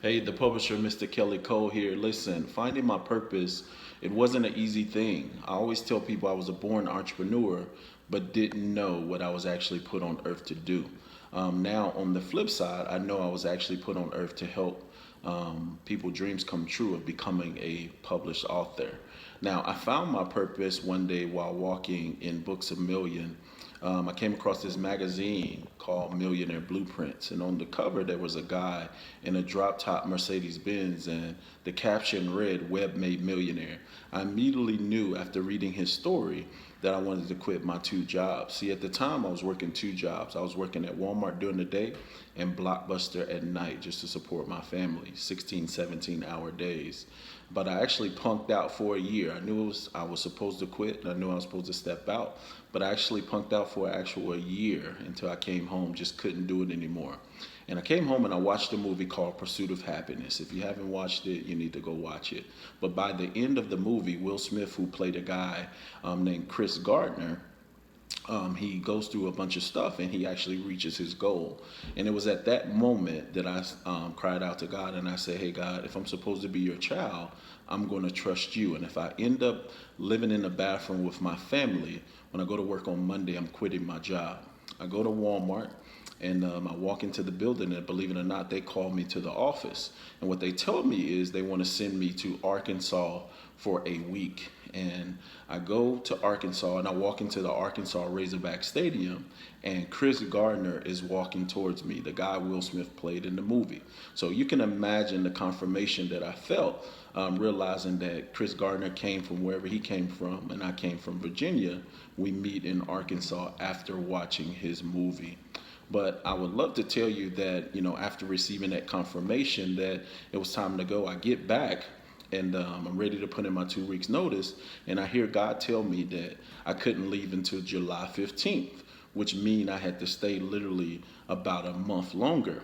Hey, the publisher, Mr. Kelly Cole here. Listen, finding my purpose, it wasn't an easy thing. I always tell people I was a born entrepreneur, but didn't know what I was actually put on earth to do. Now, on the flip side, I know I was actually put on earth to help people dreams come true of becoming a published author. Now, I found my purpose one day while walking in Books a Million. I came across this magazine called Millionaire Blueprints, and on the cover there was a guy in a drop top Mercedes Benz, and the caption read, Web Made Millionaire. I immediately knew after reading his story that I wanted to quit my two jobs. See, at the time I was working two jobs. I was working at Walmart during the day and Blockbuster at night just to support my family, 16, 17-hour days. But I actually punked out for a year. I was supposed to quit, and I knew I was supposed to step out, but I actually punked out for a year until I came home, just couldn't do it anymore. And I came home and I watched a movie called Pursuit of Happiness. If you haven't watched it, you need to go watch it. But by the end of the movie, Will Smith, who played a guy named Chris Gardner, he goes through a bunch of stuff and he actually reaches his goal. And it was at that moment that I cried out to God and I said, hey, God, if I'm supposed to be your child, I'm going to trust you. And if I end up living in the bathroom with my family, when I go to work on Monday, I'm quitting my job. I go to Walmart and I walk into the building, and believe it or not, they call me to the office. And what they tell me is they want to send me to Arkansas for a week. And I go to Arkansas and I walk into the Arkansas Razorback Stadium, and Chris Gardner is walking towards me, the guy Will Smith played in the movie. So you can imagine the confirmation that I felt, realizing that Chris Gardner came from wherever he came from and I came from Virginia. We meet in Arkansas after watching his movie. But I would love to tell you that, after receiving that confirmation that it was time to go, I get back and I'm ready to put in my 2 weeks notice. And I hear God tell me that I couldn't leave until July 15th, which means I had to stay literally about a month longer.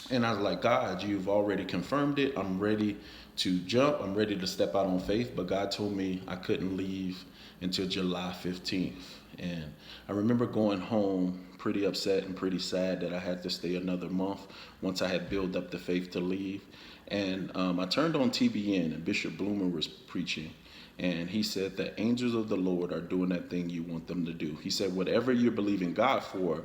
And I was like, God, you've already confirmed it. I'm ready to jump. I'm ready to step out on faith. But God told me I couldn't leave until July 15th. And I remember going home pretty upset and pretty sad that I had to stay another month once I had built up the faith to leave. And I turned on TBN and Bishop Bloomer was preaching. And he said, the angels of the Lord are doing that thing you want them to do. He said, whatever you're believing God for,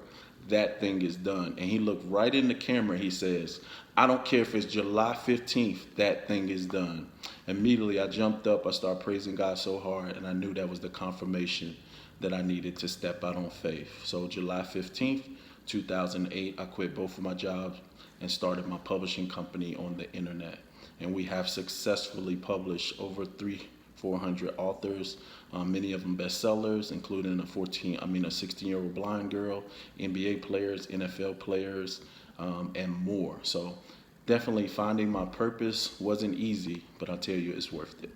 that thing is done. And he looked right in the camera. He says, I don't care if it's July 15th, that thing is done. Immediately I jumped up. I started praising God so hard. And I knew that was the confirmation that I needed to step out on faith. So July 15th, 2008, I quit both of my jobs and started my publishing company on the internet. And we have successfully published over 400 authors, many of them bestsellers, including a 16-year-old blind girl, NBA players, NFL players, and more. So definitely finding my purpose wasn't easy, but I'll tell you it's worth it.